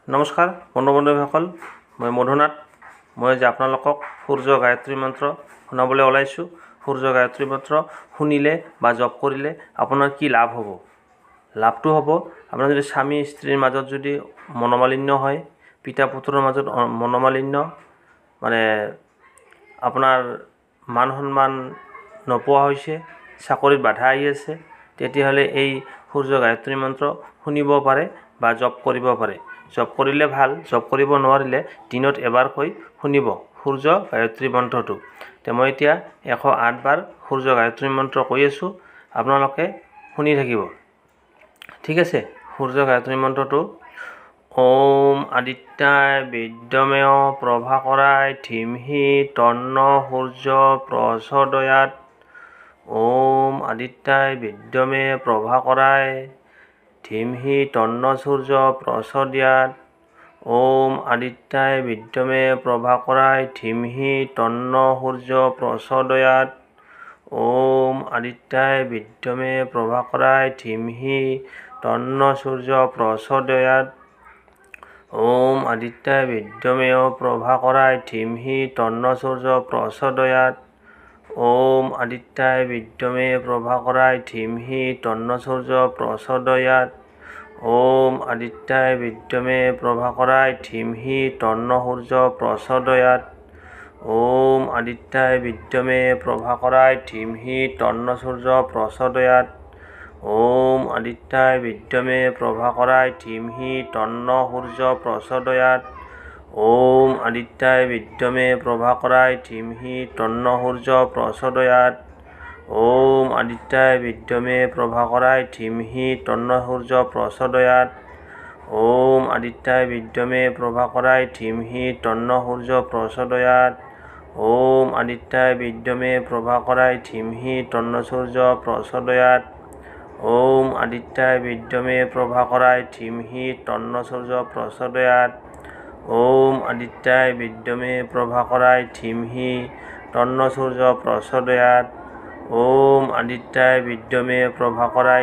নমস্কাৰ বন্ধু বান্ধৱীসকল, মই মধুনাথ। মই আজি আপোনালোকক সূৰ্য গায়ত্ৰী মন্ত্ৰ শুনাবলৈ ওলাইছোঁ। সূৰ্য গায়ত্ৰী মন্ত্ৰ শুনিলে বা জপ কৰিলে আপোনাৰ কি লাভ হ'ব? লাভটো হ'ব, আপোনাৰ যদি স্বামী স্ত্ৰীৰ মাজত যদি মনোমালিন্য হয়, পিতা পুত্ৰৰ মাজত মনোমালিন্য, আপোনাৰ মান সন্মান নোপোৱা হৈছে, চাকৰিত বাধা আহি আছে, তেতিয়াহ'লে এই সূৰ্য গায়ত্ৰী মন্ত্ৰ শুনিব পাৰে বা জপ কৰিব পাৰে। জপ কৰিলে ভাল, জপ কৰিব নোৱাৰিলে দিনত এবাৰকৈ শুনিব সূৰ্য গায়ত্ৰী মন্ত্ৰটো। মই এতিয়া 108 বাৰ সূৰ্য গায়ত্ৰী মন্ত্ৰ কৈ আছোঁ, আপোনালোকে শুনি থাকিব। ঠিক আছে। সূৰ্য গায়ত্ৰী মন্ত্ৰটো: ওম আদিত্যায় বিদ্যমেয় প্ৰভাকৰায় ধীমহি তন্নো সূৰ্য প্ৰচোদয়াৎ। ওম আদিত্যায় বিদ্যমে প্ৰভাকৰায় ধীমহি তন্নো সূৰ্য প্ৰচোদয়াৎ। ওম আদিত্যায় বিদ্যমে প্ৰভাকৰায় ধীমহি তন্নো সূৰ্য প্ৰচোদয়াৎ। ওম আদিত্যায় বিদ্যমে প্ৰভাকৰায় ধীমহি তন্নো সূৰ্য প্ৰচোদয়াৎ। ওম আদিত্যায় বিদ্যমেয় প্ৰভাকৰায় ধীমহি তন্নো সূৰ্য প্ৰচোদয়াৎ। ওম আদিত্যায় বিদ্যমে প্ৰভাকৰায় ধীমহি তন্নো সূৰ্য প্ৰচোদয়াৎ। ওম আদিত্যায় বিদ্যমে প্ৰভাকৰায় ধীমহি তন্নো সূৰ্য প্ৰচোদয়াৎ। ওম আদিত্যায় বিদ্যমে প্ৰভাকৰায় ধীমহি তন্নো সূৰ্য প্ৰচোদয়াৎ। ওম আদিত্যায় বিদ্যমে প্ৰভাকৰায় ধীমহি তন্নো সূৰ্য প্ৰচোদয়াৎ। ওম আদিত্যায় বিদ্যমে প্ৰভাকৰায় ধীমহি তন্নো সূৰ্য প্ৰচোদয়াৎ। ওম আদিত্যায় বিদ্যমে প্ৰভাকৰায় ধীমহি তন্নো সূৰ্য প্ৰচোদয়াৎ। ওম আদিত্যায় বিদ্যমে প্ৰভাকৰায় ধীমহি তন্নো সূৰ্য প্ৰচোদয়াৎ। ওম আদিত্যায় বিদ্যমে প্ৰভাকৰায় ধীমহি তন্নো সূৰ্য প্ৰচোদয়াৎ। ওম আদিত্যায় বিদ্যমে প্ৰভাকৰায় ধীমহি তন্নো সূৰ্য প্ৰচোদয়াৎ। ওম আদিত্যায় বিদ্যমে প্ৰভাকৰায় ধীমহি তন্নো সূৰ্য প্ৰচোদয়াৎ। ওম আদিত্যায় বিদ্যমে প্ৰভাকৰায় ধীমহি তন্নো সূৰ্য প্ৰচোদয়াৎ। ওম আদিত্যায় বিদ্যমে প্ৰভাকৰায় ধীমহি তন্নো সূৰ্য প্ৰচোদয়াৎ। ওম আদিত্যায় বিদ্যমে প্ৰভাকৰায়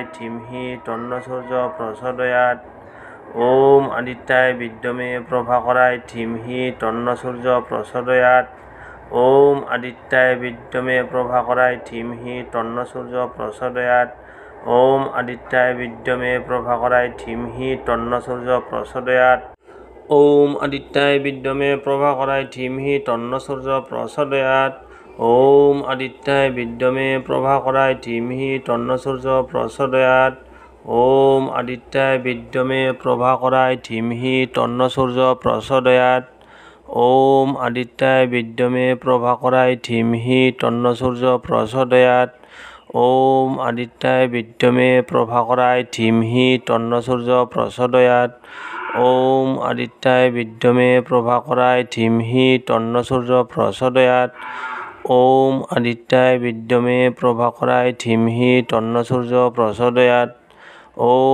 ধীমহি তন্নো সূৰ্য প্ৰচোদয়াৎ। ওম আদিত্যায় বিদ্যমে প্ৰভাকৰায় ধীমহি তন্নো সূৰ্য প্ৰচোদয়াৎ। ওম আদিত্যায় বিদ্যমে প্ৰভাকৰায় ধীমহি তন্নো সূৰ্য প্ৰচোদয়াৎ। ওম আদিত্যায় বিদ্যমে প্ৰভাকৰায় ধীমহি তন্নো সূৰ্য প্ৰচোদয়াৎ। ওম আদিত্যায় বিদ্যমে প্ৰভাকৰায় ধীমহি তন্নো সূৰ্য প্ৰচোদয়াৎ। ওম আদিত্যায় বিদ্যমে প্ৰভাকৰায় ধীমহি তন্নো সূৰ্য প্ৰচোদয়াৎ। ওম আদিত্যায় বিদ্যমে প্ৰভাকৰায় ধীমহি তন্নো সূৰ্য প্ৰচোদয়াৎ। ওম আদিত্যায় বিদ্যমে প্ৰভাকৰায় ধীমহি তন্নো সূৰ্য প্ৰচোদয়াৎ। ওম আদিত্যায় বিদ্যমে প্ৰভাকৰায় ধীমহি তন্নো সূৰ্য প্ৰচোদয়াৎ। ওম আদিত্যায় বিদ্যমে প্ৰভাকৰায় ধীমহি তন্নো সূৰ্য প্ৰচোদয়াৎ।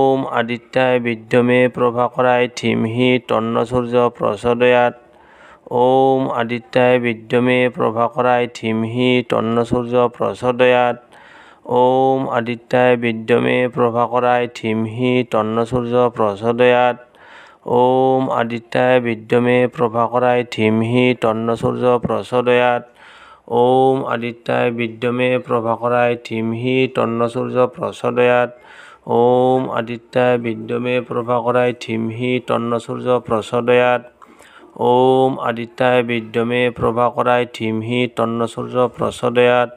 ওম আদিত্যায় বিদ্যমে প্ৰভাকৰায় ধীমহি তন্নো সূৰ্য প্ৰচোদয়াৎ। ওম আদিত্যায় বিদ্যমে প্ৰভাকৰায় ধীমহি তন্নো সূৰ্য প্ৰচোদয়াৎ। ওম আদিত্যায় বিদ্যমে প্ৰভাকৰায় ধীমহি তন্নো সূৰ্য প্ৰচোদয়াৎ। ওম আদিত্যায় বিদ্যমে প্ৰভাকৰায় ধীমহি তন্নো সূৰ্য প্ৰচোদয়াৎ। ওম আদিত্যায় বিদ্যমে প্ৰভাকৰায় ধীমহি তন্নো সূৰ্য প্ৰচোদয়াৎ। ওম আদিত্যায় বিদ্যমে প্ৰভাকৰায় ধীমহি তন্নো সূৰ্য প্ৰচোদয়াৎ।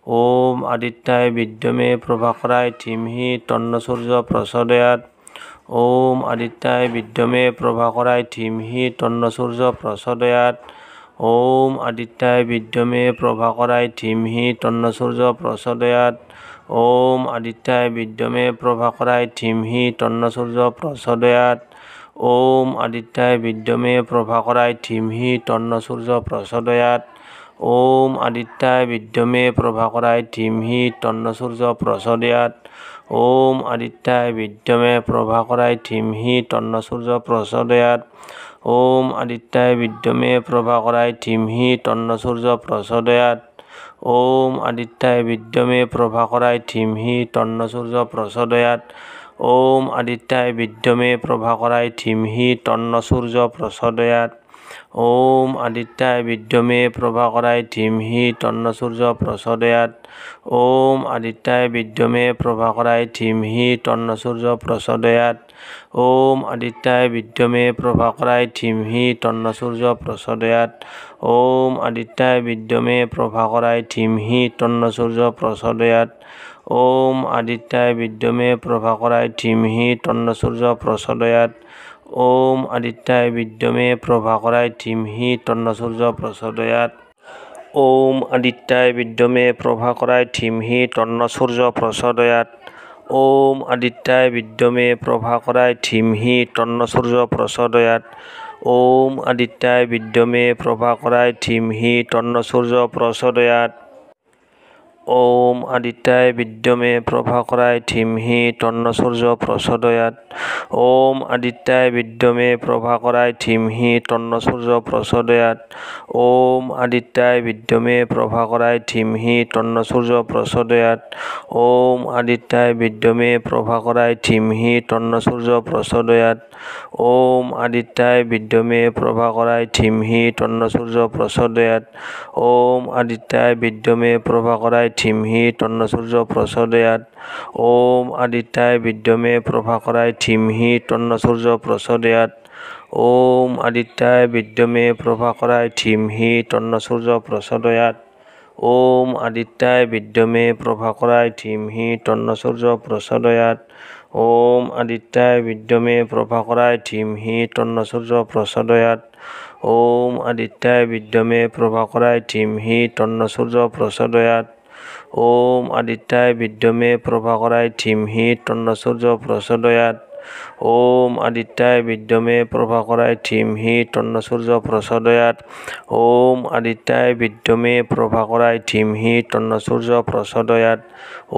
ওম আদিত্যায় বিদ্যমে প্ৰভাকৰায় ধীমহি তন্নো সূৰ্য প্ৰচোদয়াৎ। ওম আদিত্যায় বিদ্যমে প্ৰভাকৰায় ধীমহি তন্নো সূৰ্য প্ৰচোদয়াৎ। ওম আদিত্যায় বিদ্যমে প্ৰভাকৰায় ধীমহি তন্নো সূৰ্য প্ৰচোদয়াৎ। ওম আদিত্যায় বিদ্যমে প্ৰভাকৰায় ধীমহি তন্নো সূৰ্য প্ৰচোদয়াৎ। ওম আদিত্যায় বিদ্যমে প্ৰভাকৰায় ধীমহি তন্নো সূৰ্য প্ৰচোদয়াৎ। ওম আদিত্যায় বিদ্যমে প্ৰভাকৰায় ধীমহি তন্নো সূৰ্য প্ৰচোদয়াৎ। ওম আদিত্যায় বিদ্যমে প্ৰভাকৰায় ধীমহি তন্নো সূৰ্য প্ৰচোদয়াৎ। ওম আদিত্যায় বিদ্যমে প্ৰভাকৰায় ধীমহি তন্নো সূৰ্য প্ৰচোদয়াৎ। ওম আদিত্যায় বিদ্যমে প্ৰভাকৰায় ধীমহি তন্নো সূৰ্য প্ৰচোদয়াৎ। ওম আদিত্যায় বিদ্যমে প্রভাকরায় ধীমহি তন্ন সূর্য প্রচোদয়াৎ ওম আদিত্যায় বিদ্যমে প্রভাকরায় ধীমহি তন্ন সূর্য প্রচোদয়াৎ ওম আদিত্যায় বিদ্যমে প্রভাকরায় ধীমহি তন্ন সূর্য প্রচোদয়াৎ ওম আদিত্যায় বিদ্যমে প্রভাকরায় ধীমহি তন্ন সূর্য প্রচোদয়াৎ ওম আদিত্যায় বিদ্যমে প্রভাকরায় ধীমহি তন্ন সূর্য প্রচোদয়াৎ ওম আদিত্যায় বিদ্যমে প্রভাকরায় ধীমহি তন্ন সূর্য প্রচোদয়াৎ ওম আদিত্যায় বিদ্যমে প্রভাকরায় ধীমহি তন্ন সূর্য প্রচোদয়াৎ ওম আদিত্যায় বিদ্যমে প্রভাকরায় ধীমহি তন্ন সূর্য প্রচোদয়াৎ ওম আদিত্যায় বিদ্যমে প্রভাকরায় ধীমহি তন্ন সূর্য প্রচোদয়াৎ ওম আদিত্যায় বিদ্যমে প্রভাকরায় ধীমহি তন্ন সূর্য প্রচোদয়াৎ ওম আদিত্যায় বিদ্যমে প্রভাকরায় ধীমহি তন্ন সূর্য প্রচোদয়াৎ ওম আদিত্যায় বিদ্যমে প্রভাকরায় ধীমহি তন্ন সূর্য প্রচোদয়াৎ ওম আদিত্যায় বিদ্যমে প্রভাকরায় ধীমহি তন্ন সূর্য প্রচোদয়াৎ ওম আদিত্যায় বিদ্যমে প্রভাকরায় ধীমহি তন্ন সূর্য প্রচোদয়াৎ ওম আদিত্যায় বিদ্যমে প্রভাকরায় ধীমহি তন্ন সূর্য প্রচোদয়াৎ ওম আদিত্যায় বিদ্যমে প্রভাকরায় ধীমহি তন্ন সূর্য প্রচোদয়াৎ ওম আদিত্যায় বিদ্যমে প্রভাকরায় ধীমহি তন্ন সূর্য প্রচোদয়াৎ ওম আদিত্যায় বিদ্যমে প্রভাকরায় ধীমহি তন্ন সূর্য প্রচোদয়াৎ ওম আদিত্যায় বিদ্যমে প্রভাকরায় ধীমহি তন্ন সূর্য প্রচোদয়াৎ ওম আদিত্যায় বিদ্যমে প্রভাকরায় ধীমহি তন্ন সূর্য প্রচোদয়াৎ ওম আদিত্যায় বিদ্যমে প্রভাকরায় ধীমহি তন্ন সূর্য প্রচোদয়াৎ ওম আদিত্যায় বিদ্যমে প্রভাকরায় ধীমহি তন্ন সূর্য প্রচোদয়াৎ ওম আদিত্যায় বিদ্যমে প্রভাকরায় ধীমহি তন্ন সূর্য প্রচোদয়াৎ ওম আদিত্যায় বিদ্যমে প্রভাকরায় ধীমহি তন্ন সূর্য প্রচোদয়াৎ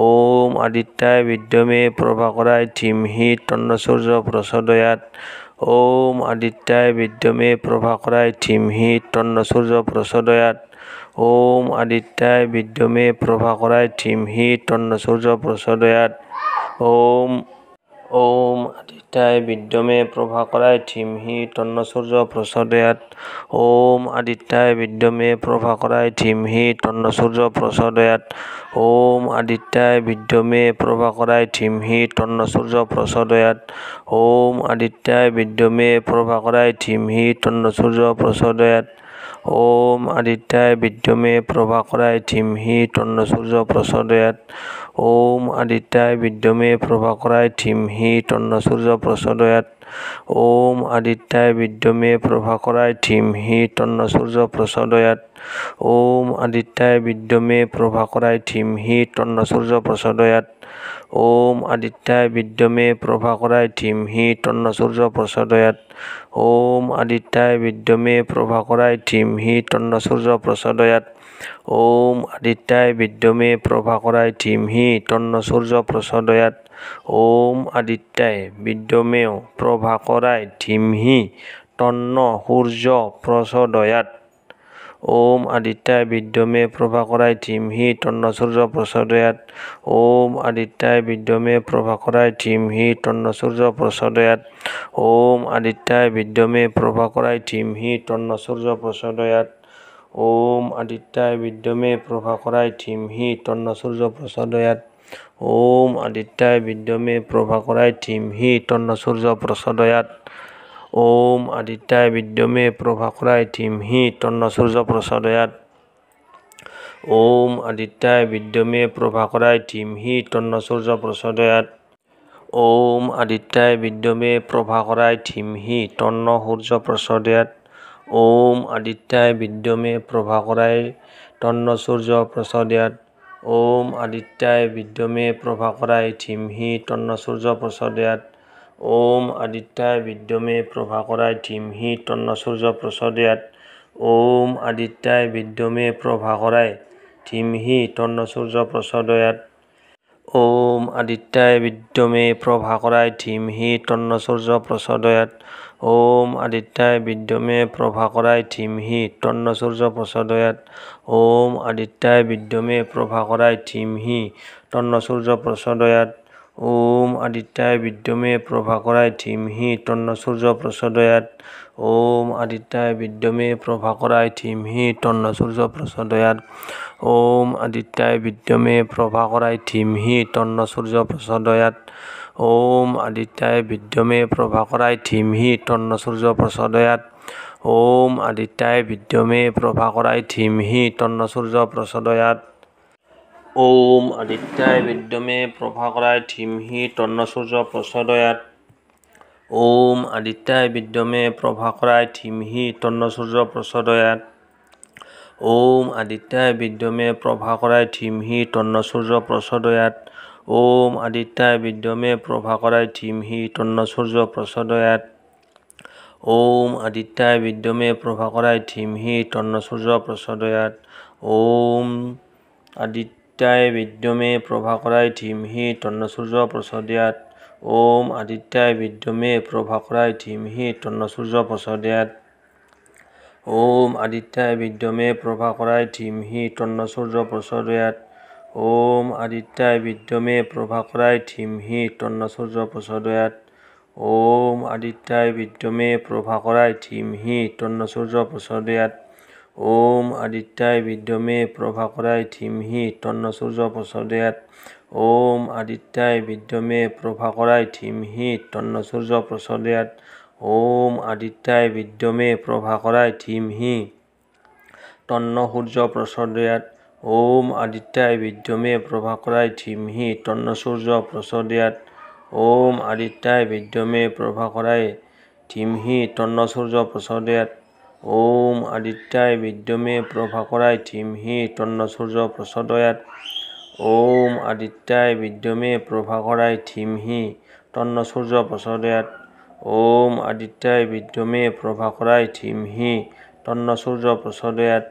ওম আদিত্যায় বিদ্যমে প্রভাকরায় ধীমহি তন্ন সূর্য প্রচোদয়াৎ ওম আদিত্যায় বিদ্যমে প্রভাকরায় ধীমহি তন্ন সূর্য প্রচোদয়াৎ ওম আদিত্যায় বিদ্যমে প্রভাকরায় ধীমহি তন্ন সূর্য প্রচোদয়াৎ ওম ওম আদিত্যায় বিদ্যমে প্রভাকরায় ধীমহি তন্ন সূর্য প্রচোদয়াৎ ওম আদিত্যায় বিদ্যমে প্রভাকরায় ধীমহি তন্ন সূর্য প্রচোদয়াৎ ওম আদিত্যায় বিদ্যমে প্রভাকরায় ধীমহি তন্ন সূর্য প্রচোদয়াৎ ওম আদিত্যায় বিদ্যমে প্রভাকরায় ধীমহি তন্ন সূর্য প্রচোদয়াৎ ওম আদিত্যায় বিদ্যমে প্রভাকরায় ধীমহি তন্ন সূর্য প্রচোদয়াৎ ওম আদিত্যায় বিদ্যমে প্রভাকরায় ধীমহি তন্ন সূর্য প্রচোদয়াৎ ওম আদিত্যায় বিদ্যমে প্রভাকরায় ধীমহি তন্ন সূর্য প্রচোদয়াৎ ওম আদিত্যায় বিদ্যমে প্রভাকরায় ধীমহি তন্ন সূর্য প্রচোদয়াৎ ওম আদিত্যায় বিদ্যমে প্রভাকরায় ধীমহি তন্ন সূর্য প্রচোদয়াৎ ওম আদিত্যায় বিদ্যমে প্রভাকরায় ধীমহি তন্ন সূর্য প্রচোদয়াৎ ওম আদিত্যায় বিদ্যমে প্রভাকরায় ধীমহি তন্ন সূর্য প্রচোদয়াৎ ওম আদিত্যায় বিদ্যমে প্রভাকরায় ধীমহি তন্ন সূর্য প্রচোদয়াৎ ওম আদিত্যায় বিদ্যমে প্রভাকরায় ধীমহি তন্ন সূর্য প্রচোদয়াৎ ওম আদিত্যায় বিদ্যমে প্রভাকরায় ধীমহি তন্ন সূর্য প্রচোদয়াৎ ওম আদিত্যায় বিদ্যমে প্রভাকরায় ধীমহি তন্ন সূর্য প্রচোদয়াৎ ওম আদিত্যায় বিদ্যমে প্রভাকরায় ধীমহি তন্ন সূর্য প্রচোদয়াৎ ওম আদিত্যায় বিদ্যমে প্রভাকরায় ধীমহি তন্ন সূর্য প্রচোদয়াৎ ওম আদিত্যায় বিদ্যমে প্রভাকরায় ধীমহি তন্ন সূর্য প্রচোদয়াৎ ওম আদিত্যায় বিদ্যমে প্রভাকরায় ধীমহি তন্ন সূর্য প্রচোদয়াৎ ওম আদিত্যায় বিদ্যমে প্রভাকরায় ধীমহি তন্ন সূর্য প্রচোদয়াৎ ওম আদিত্যায় বিদ্যমে প্রভাকরায় তন্ন সূর্য প্রচোদয়াৎ ওম আদিত্যায় বিদ্যমে প্রভাকরায় ধীমহি তন্ন সূর্য প্রচোদয়াৎ ওম আদিত্যায় বিদ্যমে প্রভাকরায় ধীমহি তন্ন সূর্য প্রচোদয়াৎ ওম আদিত্যায় বিদ্যমে প্রভাকরায় ধীমহি তন্ন সূর্য প্রচোদয়াৎ ওম আদিত্যায় বিদ্যমে প্রভাকরায় ধীমহি তন্ন সূর্য প্রচোদয়াৎ ওম আদিত্যায় বিদ্যমে প্রভাকরায় ধীমহি তন্ন সূর্য প্রচোদয়াৎ ওম আদিত্যায় বিদ্যমে প্রভাকরায় ধীমহি তন্ন সূর্য প্রচোদয়াৎ ওম আদিত্যায় বিদ্যমে প্রভাকরায় ধীমহি তন্ন সূর্য প্রচোদয়াৎ। ওম আদিত্যায় বিদ্যমে প্রভাকরায় ধীমহি তন্ন সূর্য প্রচোদয়াৎ। ওম আদিত্যায় বিদ্যমে প্রভাকরায় ধীমহি তন্ন সূর্য প্রচোদয়াৎ। ওম আদিত্যায় বিদ্যমে প্রভাকরায় ধীমহি তন্ন সূর্য প্রচোদয়াৎ। ওম আদিত্যায় বিদ্যমে প্রভাকরায় ধীমহি তন্ন সূর্য প্রচোদয়াৎ। ওম আদিত্যায় বিদ্যমে প্রভাকরায় ধীমহি তন্ন সূর্য প্রচোদয়াৎ। ওম আদিত্যায় বিদ্যমে প্রভাকরায় ধীমহি তন্ন সূর্য প্রচোদয়াৎ। ওম আদিত্যায় বিদ্যমে প্রভাকরায় ধীমহি তন্ন সূর্য প্রচোদয়াৎ। ওম আদিত্যায় বিদ্যমে প্রভাকরায় ধীমহি তন্ন সূর্য প্রচোদয়াৎ। ওম আদিত্যায় বিদ্যমে প্রভাকরায় ধীমহি তন্ন সূর্য প্রচোদয়াৎ। ওম আদিত্যায় বিদ্যমে প্রভাকরায় ধীমহি তন্ন সূর্য প্রচোদয়াৎ। ওম আদিত্যায় বিদ্যমে প্রভাকরায় ধীমহি তন্ন সূর্য প্রচোদয়াৎ। ওম আদিত্যায় বিদ্যমে প্রভাকরায় ধীমহি তন্ন সূর্য প্রচোদয়াৎ। ওম আদিত্যায় বিদ্যমে প্রভাকরায় ধীমহি তন্ন সূর্য প্রচোদয়াৎ। ওম আদিত্যায় বিদ্যমে প্রভাকরায় ধীমহি তন্ন সূর্য প্রচোদয়াৎ। ওম আদিত্যায় বিদ্যমে প্রভাকরায় ধীমহি তন্ন সূর্য প্রচোদয়াৎ। ওম আদিত্যায় বিদ্যমে প্রভাকরায় ধীমহি তন্ন সূর্য প্রচোদয়াৎ। ওম আদিত্যায় বিদ্যমে প্রভাকরায় ধীমহি তন্ন সূর্য প্রচোদয়াৎ। ওম আদিত্যায় বিদ্যমে প্রভাকরায় ধীমহি তন্ন সূর্য প্রচোদয়াৎ। ওম আদিত্যায় বিদ্যমে প্রভাকরায় ধীমহি তন্ন সূর্য প্রচোদয়াৎ। ওম আদিত্যায় বিদ্যমে প্রভাকরায় ধীমহি তন্ন সূর্য প্রচোদয়াৎ। ওম আদিত্যায় বিদ্যমে প্রভাকরায় ধীমহি তন্ন সূর্য প্রচোদয়াৎ। ওম আদিত্যায় বিদ্যমে প্রভাকরায় ধীমহি তন্ন সূর্য প্রচোদয়াৎ। ওম আদিত্যায় বিদ্যমে প্রভাকরায় ধীমহি তন্ন সূর্য প্রচোদয়াৎ।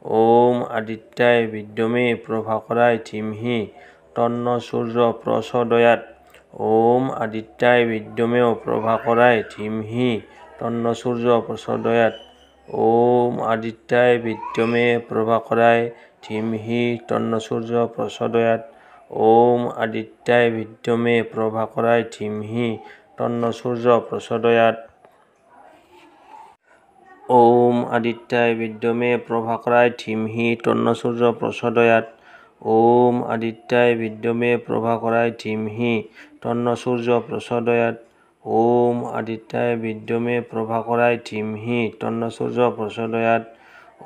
ওম আদিত্যায় বিদ্যমে প্রভাকরায় ধীমহি তন্ন সূর্য প্রচোদয়াৎ। ওম আদিত্যায় বিদ্যমে প্রভাকরায় ধীমহি তন্ন সূর্য প্রচোদয়াৎ। ওম আদিত্যায় বিদ্যমে প্রভাকরায় ধীমহি তন্ন সূর্য প্রচোদয়াৎ। ওম আদিত্যায় বিদ্যমে প্রভাকরায় ধীমহি তন্ন সূর্য প্রচোদয়াৎ। ওম আদিত্যায় বিদ্যমে প্রভাকরায় ধীমহি তন্ন সূর্য প্রচোদয়াৎ। ওম আদিত্যায় বিদ্যমে প্রভাকরায় ধীমহি তন্ন সূর্য প্রচোদয়াৎ। ওম আদিত্যায় বিদ্যমে প্রভাকরায় ধীমহি তন্ন সূর্য প্রচোদয়াৎ। ওম আদিত্যায় বিদ্যমে প্রভাকরায় ধীমহি তন্ন সূর্য প্রচোদয়াৎ। ওম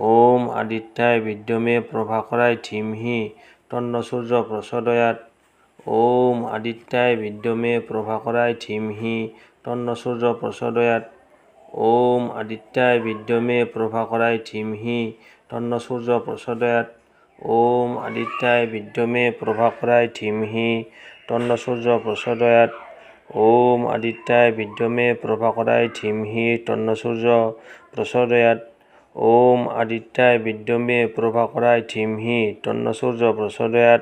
আদিত্যায় বিদ্যমে প্রভাকরায় ধীমহি তন্ন সূর্য প্রচোদয়াৎ। ওম আদিত্যায় বিদ্যমে প্রভাকরায় ধীমহি তন্ন সূর্য প্রচোদয়াৎ। ওম আদিত্যায় বিদ্যমে প্রভাকরায় ধীমহি তন্ন সূর্য প্রচোদয়াৎ। ওম আদিত্যায় বিদ্যমে প্রভাকরায় ধীমহি তন্ন সূর্য প্রচোদয়াৎ। ওম আদিত্যায় বিদ্যমে প্রভাকরায় ধীমহি তন্ন সূর্য প্রচোদয়াৎ।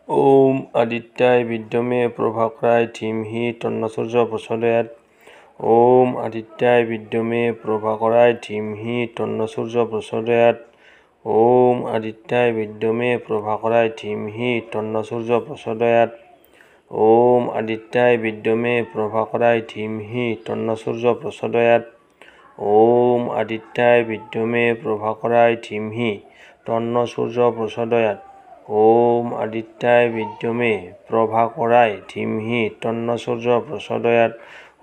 ওম আদিত্যায় বিদ্যমে প্রভাকরায় ধীমহি তন্ন সূর্য প্রচোদয়াৎ। ওম আদিত্যায় বিদ্যমে প্রভাকরায় ধীমহি তন্ন সূর্য প্রচোদয়াৎ। ওম আদিত্যায় বিদ্যমে প্রভাকরায় ধীমহি তন্ন সূর্য প্রচোদয়াৎ। ওম আদিত্যায় বিদ্যমে প্রভাকরায় ধীমহি তন্ন সূর্য প্রচোদয়াৎ। ওম আদিত্যায় বিদ্যমে প্রভাকরায় ধীমহি তন্ন সূর্য প্রচোদয়াৎ।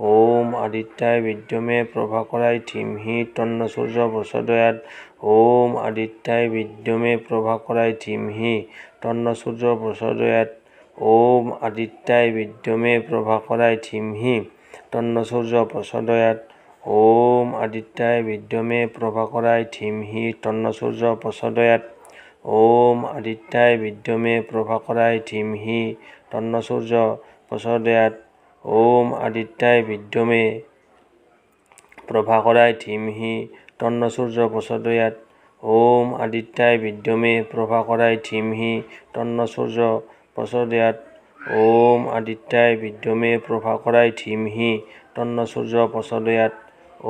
ওম আদিত্যায় বিদ্যমে প্রভাকরায় ধীমহি তন্ন সূর্য প্রচোদয়াৎ। ওম আদিত্যায় বিদ্যমে প্রভাকরায় ধীমহি তন্ন সূর্য প্রচোদয়াৎ। ওম আদিত্যায় বিদ্যমে প্রভাকরায় ধীমহি তন্ন সূর্য প্রচোদয়াৎ। ওম আদিত্যায় বিদ্যমে প্রভাকরায় ধীমহি তন্ন সূর্য প্রচোদয়াৎ। ওম আদিত্যায় বিদ্যমে প্রভাকরায় ধীমহি তন্ন সূর্য প্রচোদয়াৎ। ওম আদিত্যায় বিদ্যমে প্রভাকরায় ধীমহি তন্ন সূর্য প্রচোদয়াৎ। ওম আদিত্যায় বিদ্যমে প্রভাকরায় ধীমহি তন্ন সূর্য প্রচোদয়াৎ। ওম আদিত্যায় বিদ্যমে প্রভাকরায় ধীমহি তন্ন সূর্য প্রচোদয়াৎ।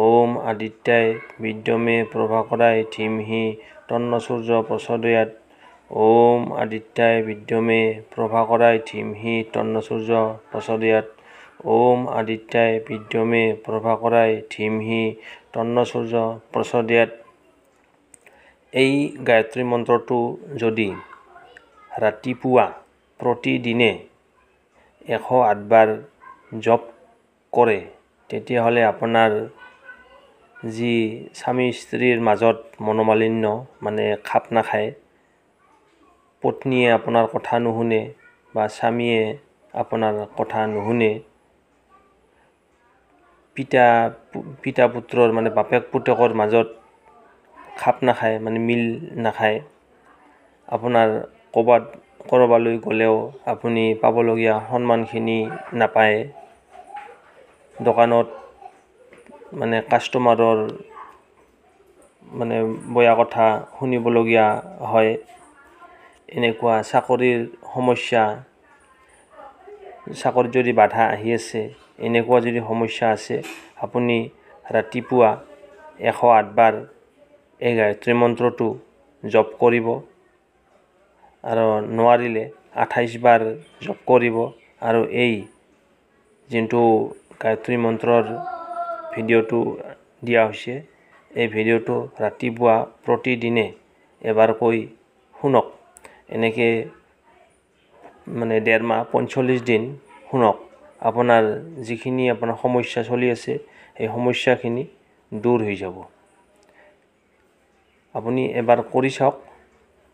ওম আদিত্যায় বিদ্যমে প্রভাকরায় ধীমহি তন্ন সূর্য প্রচোদয়াৎ। ওম আদিত্যায় বিদ্যমে প্রভাকরায় ধীমহি তন্ন সূর্য প্রচোদয়াৎ ওম আদিত্যায় বিদ্যমে প্রভাকরায় ধীমহি তন্ন সূর্য প্রচোদয়াৎ। এই গায়ত্ৰী মন্ত্ৰটো যদি ৰাতিপুৱা প্ৰতিদিনে 108 বাৰ জপ কৰে তেতিয়াহ'লে আপোনাৰ যি স্বামী স্ত্ৰীৰ মাজত মনোমালিন্য মানে খাপ নাখায়, পত্নীয়ে আপোনাৰ কথা নুশুনে বা স্বামীয়ে আপোনাৰ কথা নুশুনে, পিতা পুত্ৰৰ মানে বাপেক পুতেকৰ মাজত খাপ নাখায় মানে মিল নাখায়, আপোনাৰ ক'ৰবালৈ গ'লেও আপুনি পাবলগীয়া সন্মানখিনি নাপায়, দোকানত মানে কাষ্টমাৰৰ মানে বেয়া কথা শুনিবলগীয়া হয়, এনেকুৱা চাকৰিৰ সমস্যা, চাকৰিত যদি বাধা আহি আছে, এনেকুৱা যদি সমস্যা আছে, আপুনি ৰাতিপুৱা 108 বাৰ এই গায়ত্ৰী মন্ত্ৰটো জপ কৰিব আৰু নোৱাৰিলে 28 বাৰ জপ কৰিব। আৰু এই যোনটো গায়ত্ৰী মন্ত্ৰৰ ভিডিঅ'টো দিয়া হৈছে, এই ভিডিঅ'টো ৰাতিপুৱা প্ৰতিদিনে এবাৰকৈ শুনক। এনেকৈ মানে 1.5 মাহ 45 দিন শুনক। আপোনাৰ যিখিনি আপোনাৰ সমস্যা চলি আছে এই সমস্যাখিনি দূৰ হৈ যাব। আপুনি এবাৰ কৰি চাওক,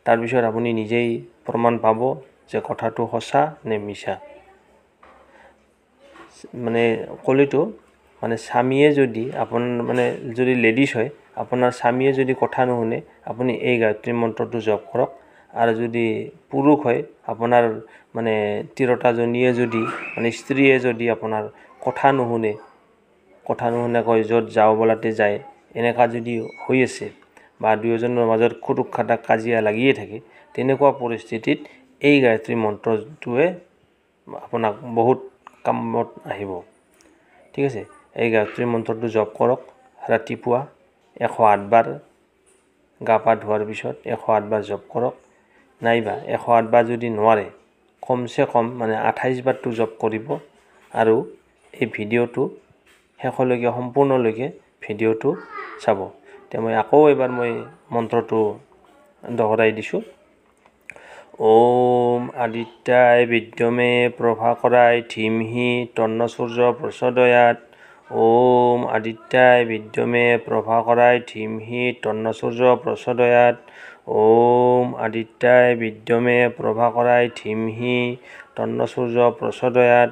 তাৰপিছত আপুনি নিজেই প্ৰমাণ পাব যে কথাটো সঁচা নে মিছা। মানে কলিটো মানে স্বামীয়ে যদি মানে যদি লেডিজ হয়, আপোনাৰ স্বামীয়ে যদি কথা নুশুনে আপুনি এই গায়ত্ৰী মন্ত্ৰটো জপ কৰক। আৰু যদি পুৰুষ হয়, আপোনাৰ মানে তিৰোতাজনীয়ে যদি মানে স্ত্ৰীয়ে যদি আপোনাৰ কথা নুশুনাকৈ য'ত যাওঁ বোলাতে যায়, এনেকুৱা যদি হৈ আছে বা দুয়োজনৰ মাজত খুটুক খাটাক কাজিয়া লাগিয়ে থাকে, তেনেকুৱা পৰিস্থিতিত এই গায়ত্ৰী মন্ত্ৰটোৱে আপোনাক বহুত কামত আহিব। ঠিক আছে, এই গায়ত্ৰী মন্ত্ৰটো জপ কৰক ৰাতিপুৱা 108 বাৰ, গা পা ধোৱাৰ পিছত 108 বাৰ জপ কৰক, নাইবা 108 বাৰ যদি নোৱাৰে কমচে কম মানে 28 বাৰটো জপ কৰিব। আৰু এই ভিডিঅ'টো শেষলৈকে সম্পূৰ্ণলৈকে ভিডিঅ'টো চাব। এতিয়া মই আকৌ এবাৰ মন্ত্ৰটো দোহৰাই দিছোঁ। ওম আদিত্যায় বিদ্যমে প্ৰভাকৰায় ধীমহি তন্ন সূৰ্য প্ৰচোদয়াৎ ওম আদিত্যায় বিদ্যমে প্ৰভাকৰায় ধীমহি তন্ন সূৰ্য প্ৰচোদয়াৎ ওম আদিত্যায় বিদ্যমে প্ৰভাকৰায় ধীমহি তন্ন সূৰ্য প্ৰচোদয়াৎ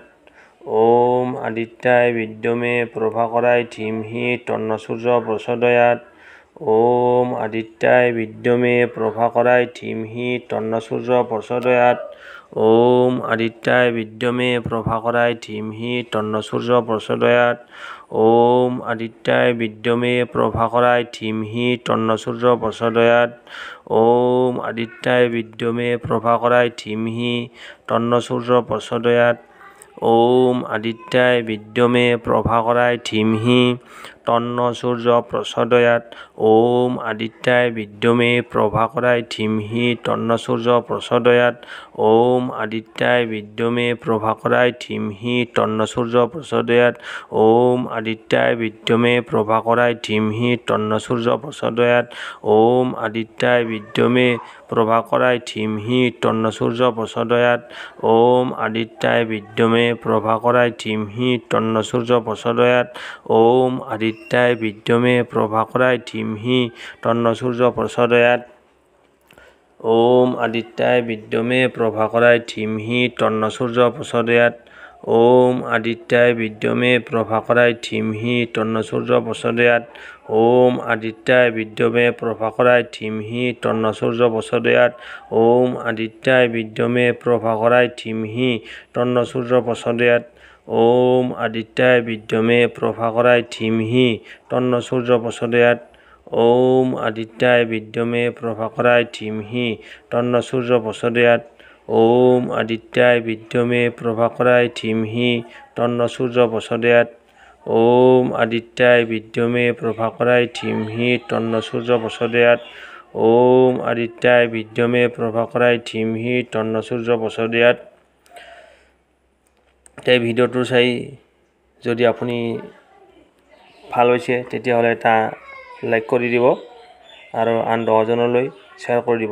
ওম আদিত্যায় বিদ্যমে প্ৰভাকৰায় ধীমহি তন্ন সূৰ্য প্ৰচোদয়াৎ ওম আদিত্যায় বিদ্যমে প্ৰভাকৰায় ধীমহি তন্ন সূৰ্য প্ৰচোদয়াৎ ওম আদিত্যায় বিদ্যমে প্ৰভাকৰায় ধীমহি তন্ন সূৰ্য প্ৰচোদয়াৎ ওম আদিত্যায় বিদ্যমে প্ৰভাকৰায় ধীমহি তন্ন সূৰ্য প্ৰচোদয়াৎ ওম আদিত্যায় বিদ্যমে প্ৰভাকৰায় ধীমহি তন্ন সূৰ্য প্ৰচোদয়াৎ ওম আদিত্যায় বিদ্যমে প্ৰভাকৰায় ধীমহি তন্ন সূৰ্য প্ৰচোদয়াৎ ওম আদিত্যায় বিদ্যমে প্ৰভাকৰায় ধীমহি তন্ন সূৰ্য প্ৰচোদয়াৎ ওম আদিত্যায় বিদ্যমে প্ৰভাকৰায় ধীমহি তন্ন সূৰ্য প্ৰচোদয়াৎ ওম আদিত্যায় বিদ্যমে প্ৰভাকৰায় ধীমহি তন্ন সূৰ্য প্ৰচোদয়াৎ ওম আদিত্যায় বিদ্যমে প্ৰভাকৰায় ধীমহি তন্ন সূৰ্য প্ৰচোদয়াৎ ওম আদিত্যায় বিদ্যমে প্ৰভাকৰায় ধীমহি তন্ন সূৰ্য প্ৰচোদয়াৎ ওম আদিত্যায় বিদ্যমে প্ৰভাকৰায় ধীমহি তন্ন সূৰ্য প্ৰচোদয়াৎ ওম আদিত্যায় বিদ্যমে প্ৰভাকৰায় ধীমহি তন্ন সূৰ্য প্ৰচোদয়াৎ ওম আদিত্যায় বিদ্যমে প্ৰভাকৰায় ধীমহি তন্ন সূৰ্য প্ৰচোদয়াৎ ওম আদিত্যায় বিদ্যমে প্ৰভাকৰায় ধীমহি তন্ন সূৰ্য প্ৰচোদয়াৎ ওম আদিত্যায় বিদ্যমে প্ৰভাকৰায় ধীমহি তন্ন সূৰ্য প্ৰচোদয়াৎ ওম আদিত্যায় বিদ্যমে প্ৰভাকৰায় ধীমহি তন্ন সূৰ্য প্ৰচোদয়াৎ ওম আদিত্যায় বিদ্যমে প্ৰভাকৰায় ধীমহি তন্ন সূৰ্য প্ৰচোদয়াৎ ওম আদিত্যায় বিদ্যমে প্ৰভাকৰায় ধীমহি তন্ন সূৰ্য প্ৰচোদয়াৎ ওম আদিত্যায় বিদ্যমে প্ৰভাকৰায় ধীমহি তন্ন সূৰ্য প্ৰচোদয়াৎ ওম আদিত্যায় বিদ্যমে প্ৰভাকৰাই ধীমহি তন্ন সূৰ্য প্ৰচোদয়াত। এই ভিডিঅ'টো চাই যদি আপুনি ভাল হৈছে তেতিয়াহ'লে এটা লাইক কৰি দিব আৰু আন 10জনলৈ শ্বেয়াৰ কৰি দিব।